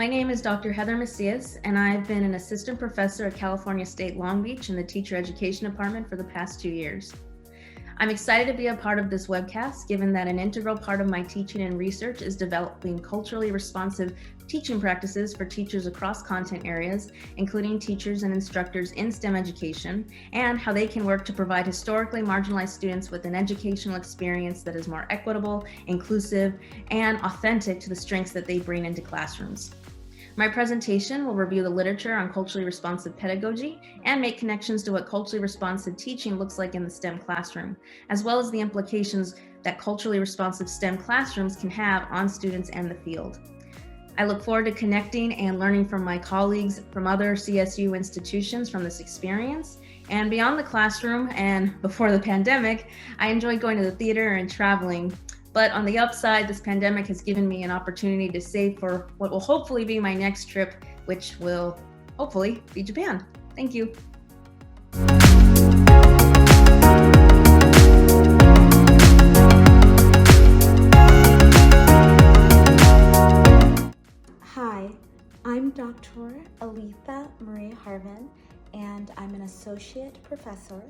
My name is Dr. Heather Macias, and I've been an assistant professor at California State Long Beach in the Teacher Education Department for the past 2 years. I'm excited to be a part of this webcast, given that an integral part of my teaching and research is developing culturally responsive teaching practices for teachers across content areas, including teachers and instructors in STEM education, and how they can work to provide historically marginalized students with an educational experience that is more equitable, inclusive, and authentic to the strengths that they bring into classrooms. My presentation will review the literature on culturally responsive pedagogy and make connections to what culturally responsive teaching looks like in the STEM classroom, as well as the implications that culturally responsive STEM classrooms can have on students and the field. I look forward to connecting and learning from my colleagues from other CSU institutions from this experience. And beyond the classroom and before the pandemic, I enjoyed going to the theater and traveling. But on the upside, this pandemic has given me an opportunity to save for what will hopefully be my next trip, which will hopefully be Japan. Thank you. Hi, I'm Dr. Aletha Marie Harven, and I'm an associate professor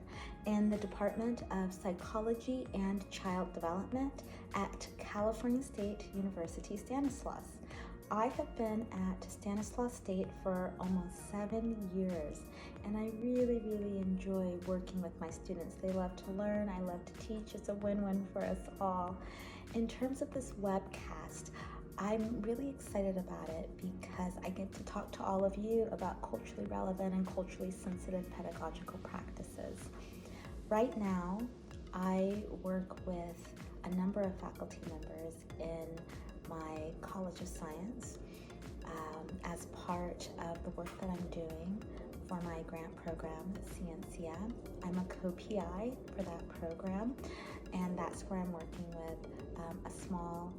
in the Department of Psychology and Child Development at California State University, Stanislaus. I have been at Stanislaus State for almost 7 years, and I really enjoy working with my students. They love to learn, I love to teach. It's a win-win for us all. In terms of this webcast, I'm really excited about it because I get to talk to all of you about culturally relevant and culturally sensitive pedagogical practices. Right now, I work with a number of faculty members in my College of Science as part of the work that I'm doing for my grant program, Ciencia. I'm a co-PI for that program, and that's where I'm working with a small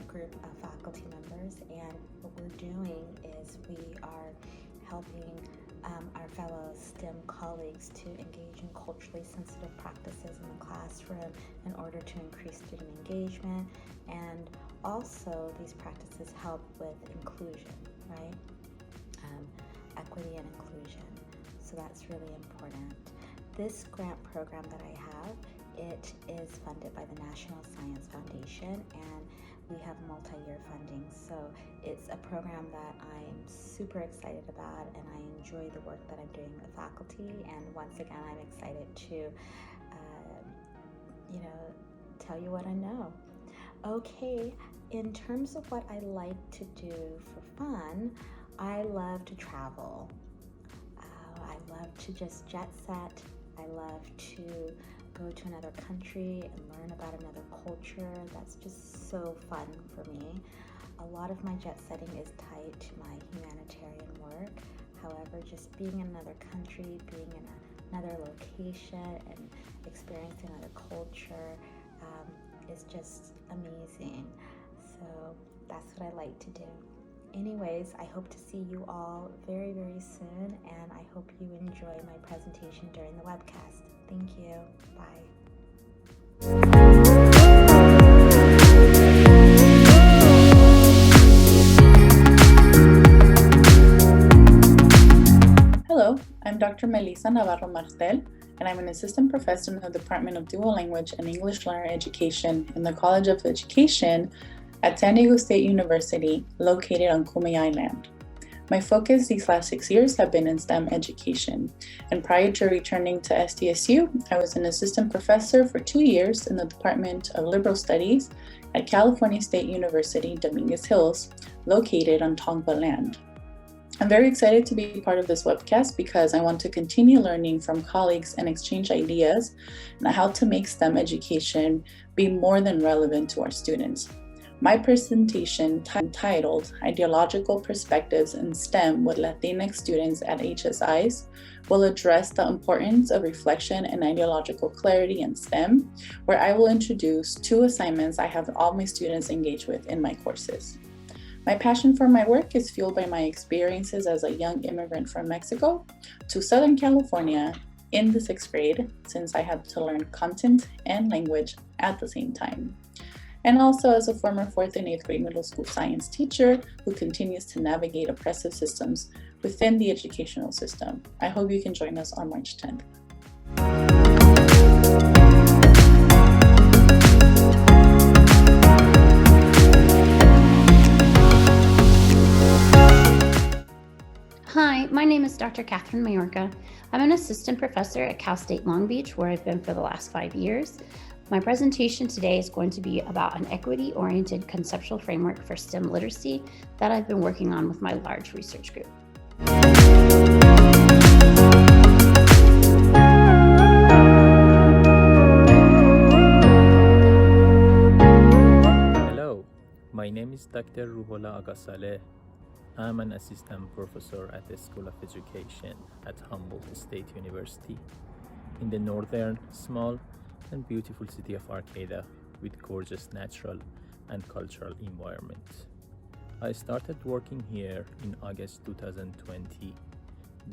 group of faculty members, and what we're doing is we are helping our fellow STEM colleagues to engage in culturally sensitive practices in the classroom in order to increase student engagement, and also these practices help with inclusion, right? Equity and inclusion. So that's really important. This grant program that I have, it is funded by the National Science Foundation, and we have multi-year funding. So it's a program that I'm super excited about, and I enjoy the work that I'm doing with faculty. And once again, I'm excited to, tell you what I know. Okay, in terms of what I like to do for fun, I love to travel. I love to just jet set. I love to go to another country and learn about another culture. That's just so fun for me. A lot of my jet setting is tied to my humanitarian work. However, just being in another country, being in another location, and experiencing another culture is just amazing. So that's what I like to do. Anyways, I hope to see you all very soon, and I hope you enjoy my presentation during the webcast. Thank you. Bye. Hello, I'm Dr. Melissa Navarro Martell, and I'm an assistant professor in the Department of Dual Language and English Learner Education in the College of Education at San Diego State University, located on Kumeyaay Island. My focus these last 6 years have been in STEM education, and prior to returning to SDSU, I was an assistant professor for 2 years in the Department of Liberal Studies at California State University, Dominguez Hills, located on Tongva land. I'm very excited to be part of this webcast because I want to continue learning from colleagues and exchange ideas on how to make STEM education be more than relevant to our students. My presentation, titled Ideological Perspectives in STEM with Latinx Students at HSIs, will address the importance of reflection and ideological clarity in STEM, where I will introduce 2 assignments I have all my students engage with in my courses. My passion for my work is fueled by my experiences as a young immigrant from Mexico to Southern California in the 6th grade, since I had to learn content and language at the same time. and also as a former 4th and 8th grade middle school science teacher who continues to navigate oppressive systems within the educational system. I hope you can join us on March 10th. Hi, my name is Dr. Cathrine Maiorca. I'm an assistant professor at Cal State Long Beach, where I've been for the last 5 years. My presentation today is going to be about an equity-oriented conceptual framework for STEM literacy that I've been working on with my large research group. Hello, my name is Dr. Rouhollah Aghasaleh. I'm an assistant professor at the School of Education at Humboldt State University in the northern, small and beautiful city of Arcata with gorgeous natural and cultural environment. I started working here in August 2020.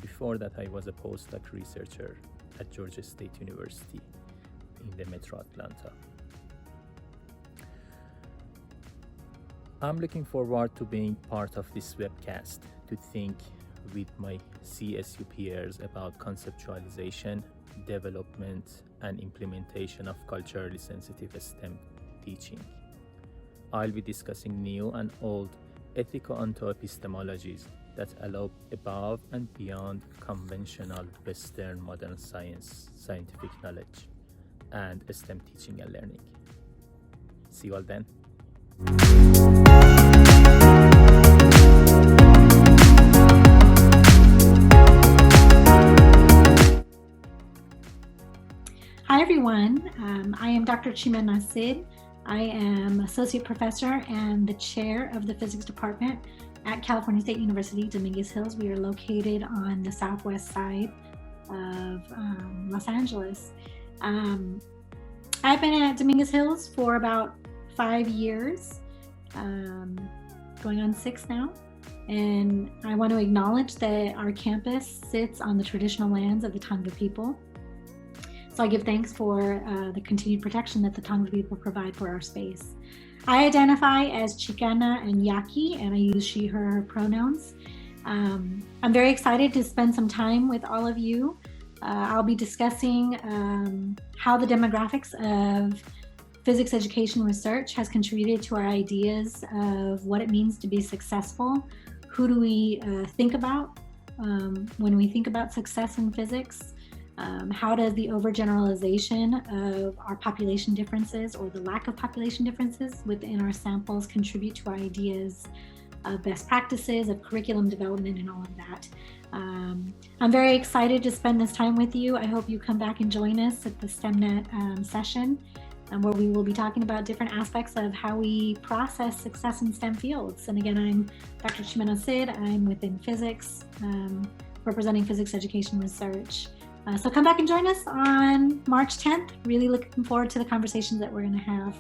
Before that, I was a postdoc researcher at Georgia State University in the Metro Atlanta. I'm looking forward to being part of this webcast to think with my CSU peers about conceptualization, development, and implementation of culturally sensitive STEM teaching. I'll be discussing new and old ethical onto-epistemologies that allow above and beyond conventional Western modern scientific knowledge, and STEM teaching and learning. See you all then. Hi everyone, I am Dr. Ximena. I am Associate Professor and the Chair of the Physics Department at California State University, Dominguez Hills. We are located on the southwest side of Los Angeles. I've been at Dominguez Hills for about 5 years, going on 6 now. And I want to acknowledge that our campus sits on the traditional lands of the Tongva people. So I give thanks for the continued protection that the Tongva people provide for our space. I identify as Chicana and Yaqui, and I use she, her pronouns. I'm very excited to spend some time with all of you. I'll be discussing how the demographics of physics education research has contributed to our ideas of what it means to be successful. Who do we think about when we think about success in physics? How does the overgeneralization of our population differences or the lack of population differences within our samples contribute to our ideas of best practices, of curriculum development, and all of that? I'm very excited to spend this time with you. I hope you come back and join us at the STEMnet session, where we will be talking about different aspects of how we process success in STEM fields. And again, I'm Dr. Ximena. I'm within physics, representing physics education research. So come back and join us on March 10th. Really looking forward to the conversations that we're going to have.